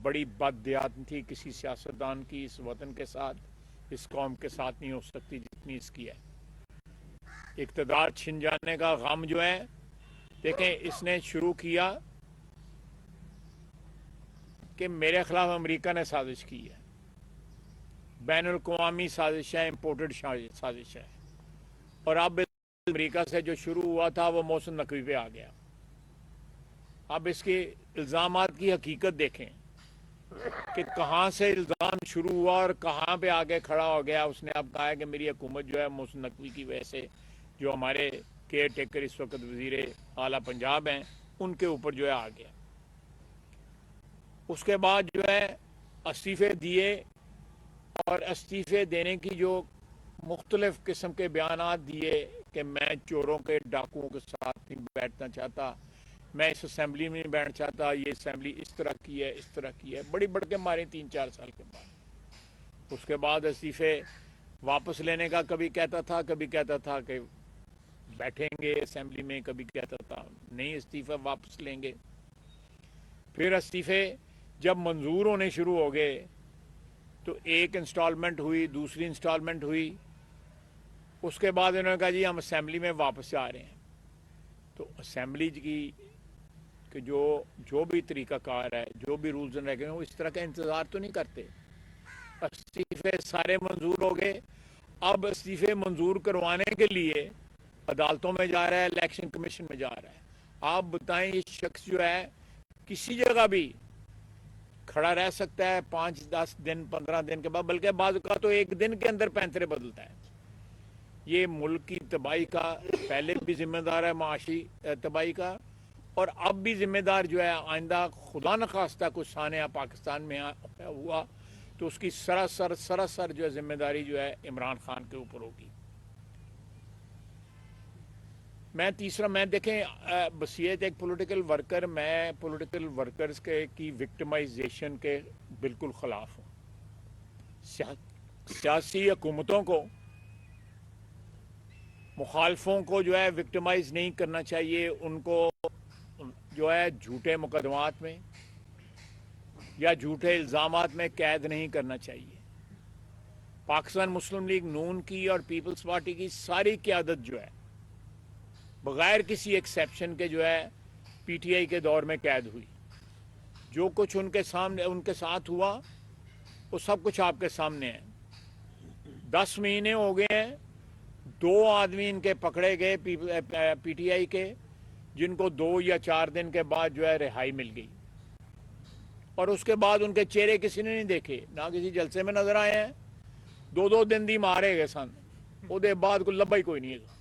بڑی بددیات تھی کسی سیاستدان کی اس وطن کے ساتھ، اس قوم کے ساتھ نہیں ہو سکتی جتنی اس کی ہے۔ اقتدار چھن جانے کا غم جو ہے، دیکھیں اس نے شروع کیا کہ میرے خلاف امریکہ نے سازش کی ہے، بین الاقوامی سازش ہے، امپورٹڈ سازش ہے، اور اب امریکہ سے جو شروع ہوا تھا وہ محسن نقوی پہ آ گیا۔ اب اس کے الزامات کی حقیقت دیکھیں کہ کہاں سے الزام شروع ہوا اور کہاں پہ آگے کھڑا ہو گیا۔ اس نے اب کہا ہے کہ میری حکومت جو ہے محسن نقوی کی وجہ سے، جو ہمارے کیئر ٹیکر اس وقت وزیر اعلیٰ پنجاب ہیں، ان کے اوپر جو ہے آ گیا۔ اس کے بعد جو ہے استعفے دیے، اور استعفے دینے کی جو مختلف قسم کے بیانات دیے کہ میں چوروں کے ڈاکوؤں کے ساتھ نہیں بیٹھنا چاہتا، میں اس اسمبلی میں نہیں بیٹھنا چاہتا، یہ اسمبلی اس طرح کی ہے، اس طرح کی ہے، بڑی بڑھ کے مارے 3-4 سال کے بعد۔ اس کے بعد استعفے واپس لینے کا کبھی کہتا تھا، کبھی کہتا تھا کہ بیٹھیں گے اسمبلی میں، کبھی کہتا تھا نہیں استعفے واپس لیں گے۔ پھر استعفے جب منظور ہونے شروع ہو گئے تو ایک انسٹالمنٹ ہوئی، دوسری انسٹالمنٹ ہوئی، اس کے بعد انہوں نے کہا جی ہم اسمبلی میں واپس جا رہے ہیں۔ تو اسمبلی کی کہ جو بھی طریقہ کار ہے، جو بھی رولز اینڈ ریگولیشن، وہ اس طرح کا انتظار تو نہیں کرتے۔ استعفے سارے منظور ہو گئے، اب استعفے منظور کروانے کے لیے عدالتوں میں جا رہا ہے، الیکشن کمیشن میں جا رہا ہے۔ آپ بتائیں یہ شخص جو ہے کسی جگہ بھی کھڑا رہ سکتا ہے 5-10 دن 15 دن کے بعد، بلکہ بعض کا تو ایک دن کے اندر پینترے بدلتا ہے۔ یہ ملک کی تباہی کا پہلے بھی ذمہ دار ہے، معاشی تباہی کا، اور اب بھی ذمہ دار جو ہے۔ آئندہ خدا نخواستہ کچھ سانحہ پاکستان میں ہوا تو اس کی سراسر جو ہے ذمہ داری جو ہے عمران خان کے اوپر ہوگی۔ میں دیکھیں بصیرت ایک پولیٹیکل ورکر، میں پولیٹیکل ورکرز کی وکٹمائزیشن کے بالکل خلاف ہوں۔ سیاسی حکومتوں کو، مخالفوں کو جو ہے وکٹمائز نہیں کرنا چاہیے، ان کو جو ہے جھوٹے مقدمات میں یا جھوٹے الزامات میں قید نہیں کرنا چاہیے۔ پاکستان مسلم لیگ نون کی اور پیپلز پارٹی کی ساری قیادت جو ہے بغیر کسی ایکسیپشن کے جو ہے پی ٹی آئی کے دور میں قید ہوئی۔ جو کچھ ان کے ساتھ ہوا وہ سب کچھ آپ کے سامنے ہے۔ 10 مہینے ہو گئے ہیں، 2 آدمی ان کے پکڑے گئے پی ٹی آئی کے، جن کو 2 یا 4 دن کے بعد جو ہے رہائی مل گئی، اور اس کے بعد ان کے چہرے کسی نے نہیں دیکھے، نہ کسی جلسے میں نظر آئے ہیں۔ 2 دن دی مارے گئے سن، وہ دے بعد کوئی لبا ہی کوئی نہیں ہے۔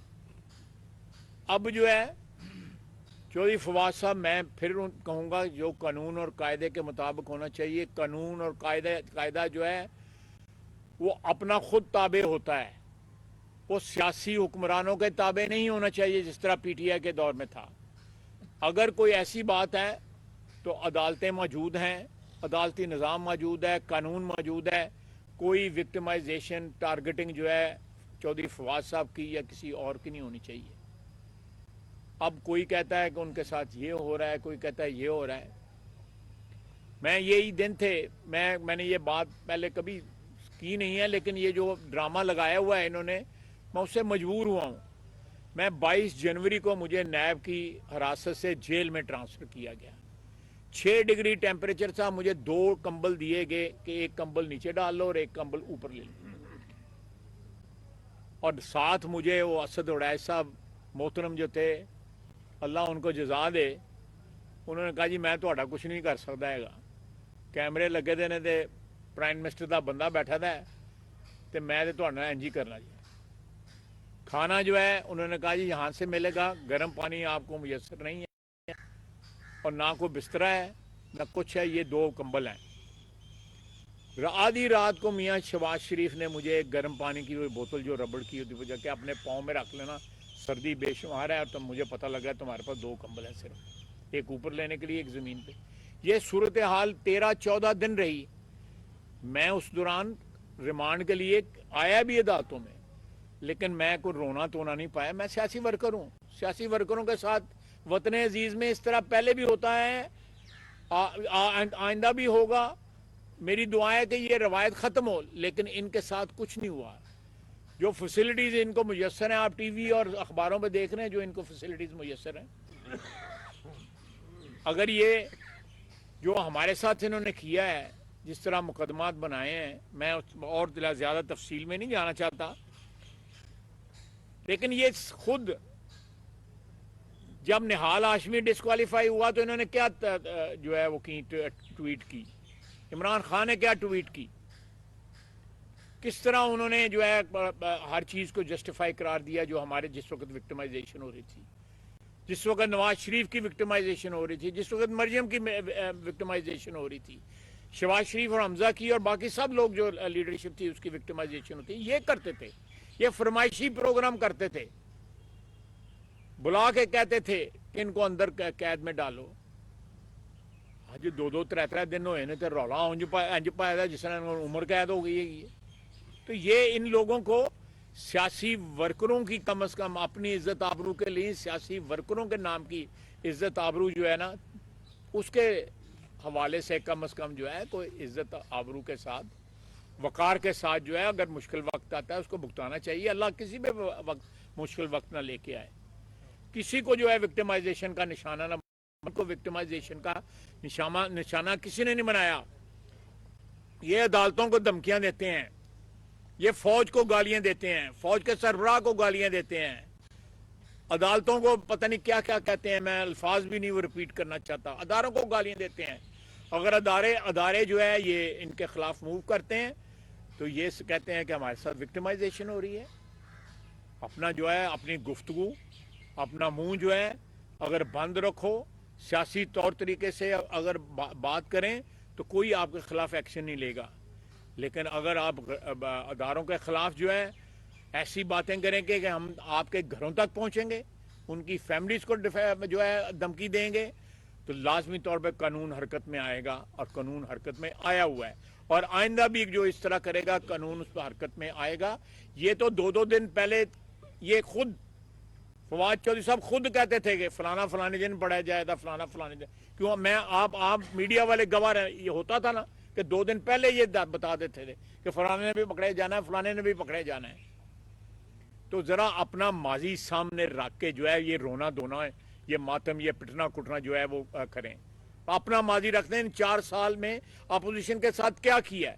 اب جو ہے چودھری فواد صاحب، میں پھر کہوں گا جو قانون اور قاعدے کے مطابق ہونا چاہیے۔ قانون اور قاعدہ جو ہے وہ اپنا خود تابع ہوتا ہے، وہ سیاسی حکمرانوں کے تابع نہیں ہونا چاہیے جس طرح پی ٹی آئی کے دور میں تھا۔ اگر کوئی ایسی بات ہے تو عدالتیں موجود ہیں، عدالتی نظام موجود ہے، قانون موجود ہے، کوئی وکٹمائزیشن ٹارگٹنگ جو ہے چودھری فواد صاحب کی یا کسی اور کی نہیں ہونی چاہیے۔ اب کوئی کہتا ہے کہ ان کے ساتھ یہ ہو رہا ہے، کوئی کہتا ہے یہ ہو رہا ہے۔ میں یہی دن تھے، میں نے یہ بات پہلے کبھی کی نہیں ہے، لیکن یہ جو ڈرامہ لگایا ہوا ہے انہوں نے، میں اس سے مجبور ہوا ہوں۔ میں 22 جنوری کو مجھے نیب کی حراست سے جیل میں ٹرانسفر کیا گیا۔ 6 ڈگری ٹیمپریچر تھا، مجھے 2 کمبل دیے گئے کہ ایک کمبل نیچے ڈال لو اور ایک کمبل اوپر لے لو، اور ساتھ مجھے وہ اسد اڑیس صاحب محترم جو تھے، اللہ ان کو جزا دے، انہوں نے کہا جی میں تہاڈا کچھ نہیں کر سکتا ہے گا، کیمرے لگے دے نے تے پرائم منسٹر دا بندہ بیٹھا دا ہے تے میں تے تہاڈے نال انج ہی کرنا جی۔ کھانا جو ہے انہوں نے کہا جی یہاں سے ملے گا، گرم پانی آپ کو میسر نہیں ہے، اور نہ کوئی بستر ہے نہ کچھ ہے، یہ 2 کمبل ہیں۔ آدھی رات کو میاں شہباز شریف نے مجھے ایک گرم پانی کی وہ بوتل جو ربڑ کی ہوتی وجہ کہ اپنے پاؤں میں رکھ لینا، سردی بے شمار ہے، اور تب مجھے پتہ لگا تمہارے پاس 2 کمبل ہیں صرف، ایک اوپر لینے کے لیے ایک زمین پہ۔ یہ صورتحال 13-14 دن رہی۔ میں اس دوران ریمانڈ کے لیے آیا بھی عدالتوں میں، لیکن میں کوئی رونا تونا نہیں پایا۔ میں سیاسی ورکر ہوں، سیاسی ورکروں کے ساتھ وطن عزیز میں اس طرح پہلے بھی ہوتا ہے آئندہ بھی ہوگا. میری دعا ہے کہ یہ روایت ختم ہو, لیکن ان کے ساتھ کچھ نہیں ہوا. جو فیسلٹیز ان کو میسر ہیں, آپ ٹی وی اور اخباروں پہ دیکھ رہے ہیں جو ان کو فیسلٹیز میسر ہیں, اگر یہ جو ہمارے ساتھ انہوں نے کیا ہے, جس طرح مقدمات بنائے ہیں, میں اور زیادہ تفصیل میں نہیں جانا چاہتا, لیکن یہ خود جب نہال ہاشمی ڈسکوالیفائی ہوا تو انہوں نے کیا جو ہے وہ ٹویٹ کی, عمران خان نے کیا ٹویٹ کی, کس طرح انہوں نے جو ہے ہر چیز کو جسٹیفائی قرار دیا جو ہمارے جس وقت وکٹمائزیشن ہو رہی تھی, جس وقت نواز شریف کی وکٹمائزیشن ہو رہی تھی, جس وقت مریم کی وکٹمائزیشن ہو رہی تھی, شہباز شریف اور حمزہ کی اور باقی سب لوگ جو لیڈرشپ تھی اس کی وکٹمائزیشن ہوتی. یہ کرتے تھے, یہ فرمائشی پروگرام کرتے تھے, بلا کے کہتے تھے کہ ان کو اندر قید میں ڈالو. آج 2-3 دن ہوئے نے تو رولا انج پایا جس نے عمر قید ہو گئی ہے. تو یہ ان لوگوں کو سیاسی ورکروں کی کم از کم اپنی عزت آبرو کے لیے سیاسی ورکروں کے نام کی عزت آبرو جو ہے نا, اس کے حوالے سے کم از کم جو ہے کوئی عزت آبرو کے ساتھ وقار کے ساتھ جو ہے اگر مشکل وقت آتا ہے اس کو بھگتانا چاہیے. اللہ کسی بھی وقت مشکل وقت نہ لے کے آئے. کسی کو جو ہے وکٹمائزیشن کا نشانہ نہ, کو وکٹمائزیشن کا نشانہ کسی نے نہیں بنایا. یہ عدالتوں کو دھمکیاں دیتے ہیں, یہ فوج کو گالیاں دیتے ہیں, فوج کے سربراہ کو گالیاں دیتے ہیں, عدالتوں کو پتہ نہیں کیا کیا کہتے ہیں, میں الفاظ بھی نہیں وہ ریپیٹ کرنا چاہتا, اداروں کو گالیاں دیتے ہیں. اگر ادارے جو ہے یہ ان کے خلاف موو کرتے ہیں تو یہ کہتے ہیں کہ ہمارے ساتھ وکٹمائزیشن ہو رہی ہے. اپنا جو ہے اپنی گفتگو, اپنا منہ جو ہے اگر بند رکھو, سیاسی طور طریقے سے اگر بات کریں تو کوئی آپ کے خلاف ایکشن نہیں لے گا. لیکن اگر آپ اداروں کے خلاف جو ہے ایسی باتیں کریں کہ ہم آپ کے گھروں تک پہنچیں گے, ان کی فیملیز کو جو ہے دھمکی دیں گے, تو لازمی طور پہ قانون حرکت میں آئے گا, اور قانون حرکت میں آیا ہوا ہے, اور آئندہ بھی جو اس طرح کرے گا قانون اس پر حرکت میں آئے گا. یہ تو 2 دن پہلے یہ خود فواد چودھری صاحب خود کہتے تھے کہ فلانا فلانے دن پڑھا جائے گا, فلانا فلانے دن, کیوں میں آپ میڈیا والے گواہ ہیں, یہ ہوتا تھا نا کہ 2 دن پہلے یہ بتا دیتے تھے کہ فلانے نے بھی پکڑے جانا ہے, فلانے نے بھی پکڑے جانا ہے. تو ذرا اپنا ماضی سامنے رکھ کے جو ہے یہ رونا دھونا ہے, یہ ماتم, یہ پٹنا کٹنا جو ہے وہ کریں. اپنا ماضی رکھ دیں, ان 4 سال میں اپوزیشن کے ساتھ کیا کیا ہے,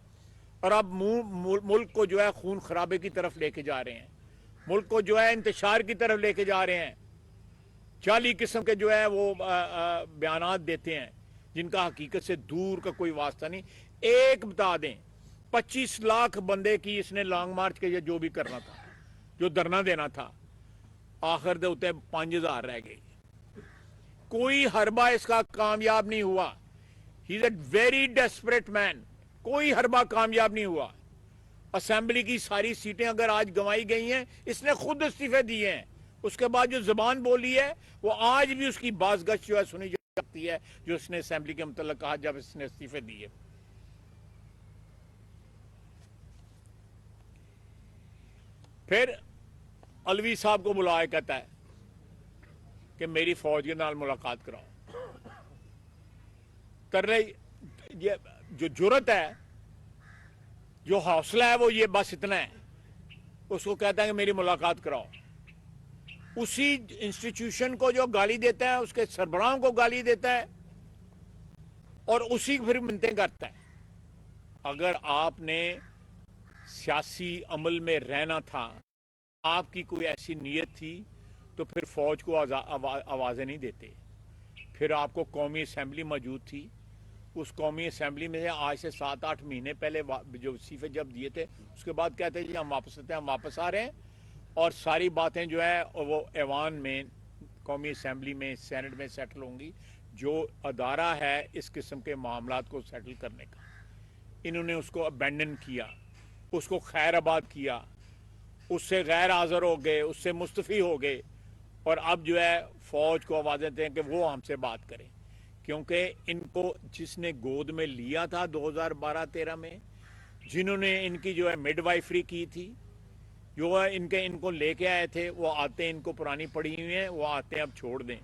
اور اب ملک کو جو ہے خون خرابے کی طرف لے کے جا رہے ہیں, ملک کو جو ہے انتشار کی طرف لے کے جا رہے ہیں. 40 قسم کے جو ہے وہ بیانات دیتے ہیں جن کا حقیقت سے دور کا کوئی واسطہ نہیں. ایک بتا دیں, 25 لاکھ بندے کی اس نے لانگ مارچ کے جو بھی کرنا تھا, جو دھرنا دینا تھا, آخر دے ہوتے 5000 رہ گئے. کوئی حربہ اس کا کامیاب نہیں ہوا. ہی از اے ویری ڈیسپریٹ مین. کوئی حربہ کامیاب نہیں ہوا. اسمبلی کی ساری سیٹیں اگر آج گنوائی گئی ہیں, اس نے خود استعفے دیے ہیں. اس کے بعد جو زبان بولی ہے وہ آج بھی اس کی بازگشت جو ہے سنی جاتی ہے, جو اس نے اسمبلی کے متعلق کہا جب اس نے استعفے دیے. پھر الوی صاحب کو بلایا کہتا ہے کہ میری فوج کے نال ملاقات کراؤ. کر رہی جو جرت ہے, جو حوصلہ ہے, وہ یہ بس اتنا ہے, اس کو کہتا ہے کہ میری ملاقات کراؤ. اسی انسٹیٹیوشن کو جو گالی دیتا ہے, اس کے سربراہوں کو گالی دیتا ہے, اور اسی پھر منتیں کرتا ہے. اگر آپ نے سیاسی عمل میں رہنا تھا, آپ کی کوئی ایسی نیت تھی, تو پھر فوج کو آوازیں نہیں دیتے. پھر آپ کو قومی اسمبلی موجود تھی, اس قومی اسمبلی میں سے آج سے 7-8 مہینے پہلے جو وصیفے جب دیے تھے, اس کے بعد کہتے ہیں جی ہم واپس آتے ہیں, ہم واپس آ رہے ہیں, اور ساری باتیں جو ہے وہ ایوان میں, قومی اسمبلی میں, سینٹ میں سیٹل ہوں گی. جو ادارہ ہے اس قسم کے معاملات کو سیٹل کرنے کا, انہوں نے اس کو ابینڈن کیا, اس کو خیر آباد کیا, اس سے غیر حاضر ہو گئے, اس سے مستعفی ہو گئے, اور اب جو ہے فوج کو آواز دیتے ہیں کہ وہ ہم سے بات کریں. کیونکہ ان کو جس نے گود میں لیا تھا 2012-13 میں, جنہوں نے ان کی جو ہے مڈ وائفری کی تھی, جو ان کو لے کے آئے تھے, وہ آتے ہیں, ان کو پرانی پڑی ہوئی ہیں, وہ آتے ہیں اب چھوڑ دیں.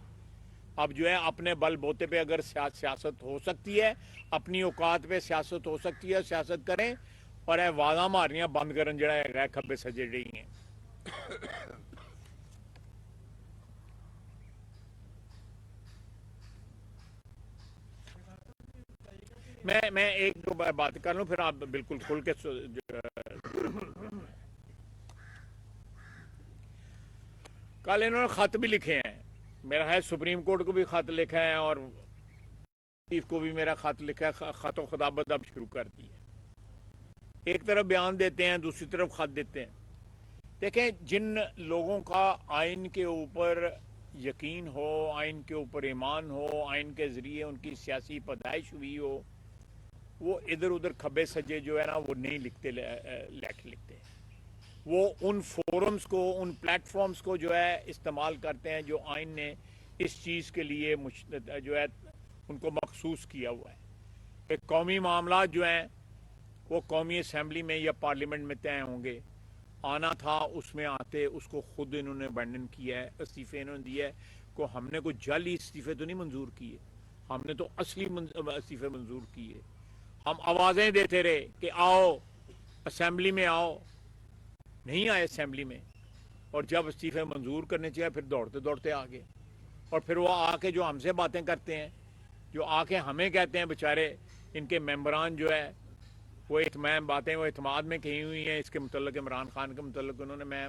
اب جو ہے اپنے بل بوتے پہ اگر سیاست ہو سکتی ہے، اپنی اوقات پہ سیاست ہو سکتی ہے، سیاست کریں، اور وعدہ مارنیاں بند کرن جڑا ہے کھبے سجے رہی ہیں. میں ایک دو بات کر لوں، پھر آپ بالکل کھل کے کل انہوں نے خط بھی لکھے ہیں، میرا ہے سپریم کورٹ کو بھی خط لکھا ہے، اور چیف کو بھی میرا خط لکھا ہے. خط و خطابت اب شروع کر دی ہے. ایک طرف بیان دیتے ہیں، دوسری طرف خط دیتے ہیں. دیکھیں، جن لوگوں کا آئین کے اوپر یقین ہو، آئین کے اوپر ایمان ہو، آئین کے ذریعے ان کی سیاسی پیدائش ہوئی ہو، وہ ادھر ادھر کھبے سجے جو ہے نا وہ نہیں لکھتے. وہ ان فورمز کو، ان پلیٹ فارمز کو جو ہے استعمال کرتے ہیں جو آئین نے اس چیز کے لیے جو ہے ان کو مخصوص کیا ہوا ہے کہ قومی معاملات جو ہیں وہ قومی اسمبلی میں یا پارلیمنٹ میں طے ہوں گے. آنا تھا، اس میں آتے، اس کو خود انہوں نے بینڈن کیا ہے. استعفے انہوں نے دیا ہے کو ہم نے کوئی جعلی استعفے تو نہیں منظور کیے، ہم نے تو اصلی استعفے منظور کیے. ہم آوازیں دیتے رہے کہ آؤ اسمبلی میں آؤ، نہیں آئے اسمبلی میں، اور جب استعفے منظور کرنے چاہیے پھر دوڑتے دوڑتے آگے. اور پھر وہ آ کے جو ہم سے باتیں کرتے ہیں، جو آ کے ہمیں کہتے ہیں بیچارے ان کے ممبران جو ہے وہ باتیں وہ اعتماد میں کہی ہوئی ہیں اس کے متعلق، عمران خان کے متعلق انہوں نے، میں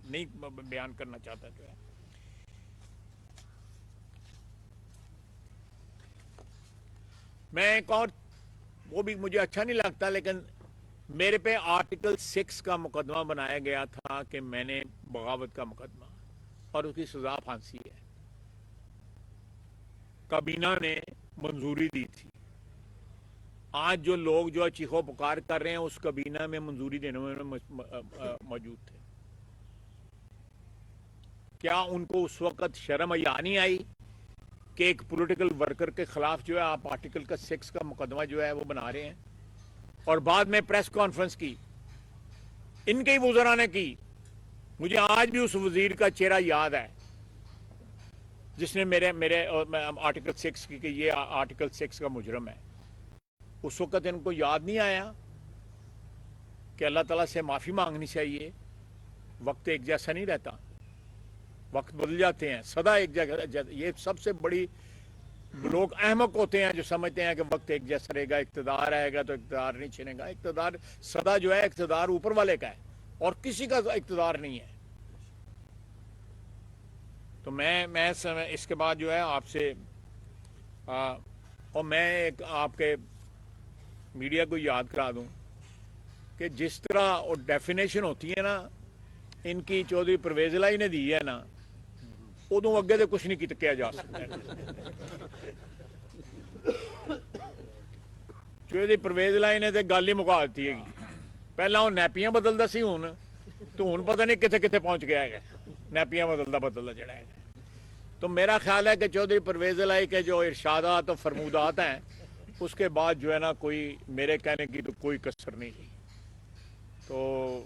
نہیں بیان کرنا چاہتا جو ہے. میں ایک اور، وہ بھی مجھے اچھا نہیں لگتا، لیکن میرے پہ آرٹیکل 6 کا مقدمہ بنایا گیا تھا کہ میں نے بغاوت کا مقدمہ، اور اس کی سزا پھانسی ہے. کابینہ نے منظوری دی تھی. آج جو لوگ جو چیخو پکار کر رہے ہیں اس کابینہ میں منظوری دینے میں موجود تھے. کیا ان کو اس وقت شرم حیا نہیں آئی کہ ایک پولیٹیکل ورکر کے خلاف جو ہے آپ آرٹیکل 6 کا مقدمہ جو ہے وہ بنا رہے ہیں؟ اور بعد میں پریس کانفرنس کی، ان کے ہی وزراء نے کی. مجھے آج بھی اس وزیر کا چہرہ یاد ہے جس نے میرے آرٹیکل 6 کی کہ یہ آرٹیکل 6 کا مجرم ہے. اس وقت ان کو یاد نہیں آیا کہ اللہ تعالیٰ سے معافی مانگنی چاہیے. وقت ایک جیسا نہیں رہتا، وقت بدل جاتے ہیں، سدا ایک جگہ. یہ سب سے بڑی، لوگ احمق ہوتے ہیں جو سمجھتے ہیں کہ وقت ایک جیسا رہے گا، اقتدار آئے گا تو اقتدار نہیں چھنے گا. اقتدار سدا جو ہے اقتدار اوپر والے کا ہے اور کسی کا اقتدار نہیں ہے. تو میں اس کے بعد جو ہے آپ سے اور میں ایک آپ کے میڈیا کو یاد کرا دوں کہ جس طرح ڈیفینیشن ہوتی ہے نا ان کی چودھری پرویز الہی نے دی ہے نا، ادو اگے تو کچھ نہیں کیا جا سکتا. چودھری پرویز الہی نے تو گل ہی مکا دیتی ہے. پہلا وہ نیپیاں بدلتا سی، تو ہوں پتہ نہیں کتنے کتنے پہنچ گیا ہے نیپیاں بدلتا جڑا ہے. تو میرا خیال ہے کہ چودھری پرویز الہی کے جو ارشادات اور فرمودات ہیں اس کے بعد جو ہے نا کوئی میرے کہنے کی تو کوئی کسر نہیں رہی. تو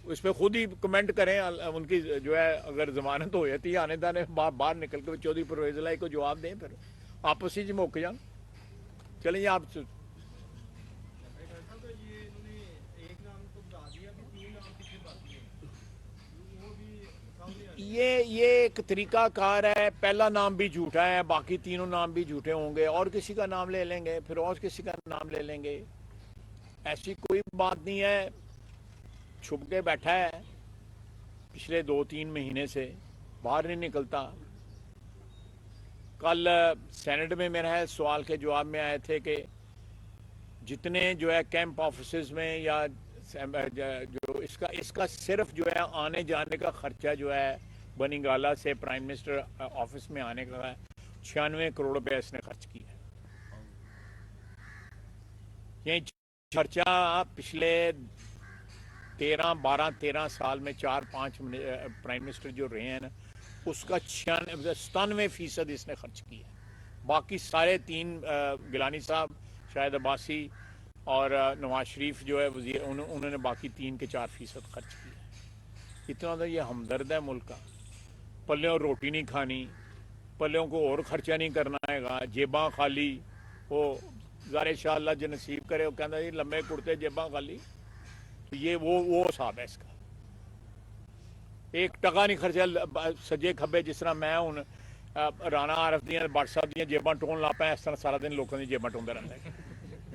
اس پہ خود ہی کمنٹ کریں. ان کی جو ہے اگر ضمانت ہو جاتی ہے آنے دانے باہر نکل کے چودھری پرویز الہی کو جواب دیں، پھر آپس ہی موک جان. چلیں جی آپ یہ ایک طریقہ کار ہے. پہلا نام بھی جھوٹا ہے، باقی تینوں نام بھی جھوٹے ہوں گے، اور کسی کا نام لے لیں گے، پھر اور کسی کا نام لے لیں گے. ایسی کوئی بات نہیں ہے. چھپ کے بیٹھا ہے پچھلے 2-3 مہینے سے، باہر نہیں نکلتا. کل سینٹ میں میرا ہے سوال کے جواب میں آئے تھے کہ جتنے جو ہے کیمپ آفیسز میں یا جو اس کا صرف جو ہے آنے جانے کا خرچہ جو ہے بنی گالا سے پرائم منسٹر آفس میں آنے کا 96 کروڑ روپے اس نے خرچ کیا ہے. یہ خرچہ پچھلے 13 سال میں 4-5 پرائم منسٹر جو رہے ہیں نا اس کا 97% اس نے خرچ کیا ہے. باقی سارے 3 گیلانی صاحب، شاہد عباسی اور نواز شریف جو ہے وزیر، انہوں نے باقی 3 کے 4% خرچ کیا ہے. اتنا تو یہ ہمدرد ہے ملک کا. پلے اور روٹی نہیں کھانی، پلوں کو اور خرچہ نہیں کرنا ہے گا، جیباں خالی، وہ ظاہر شاء اللہ جو نصیب کرے وہ کہنا جی لمبے کرتے جیباں خالی، تو یہ وہ حساب ہے اس کا، ایک ٹکا نہیں خرچہ سجے کھبے، جس طرح میں ہوں رانا عارف دیاں بٹ صاحب دیاں جیباں ٹون لا پایا، اس طرح سارا دن لوگوں کی جیباں ٹوندا رہتا ہے۔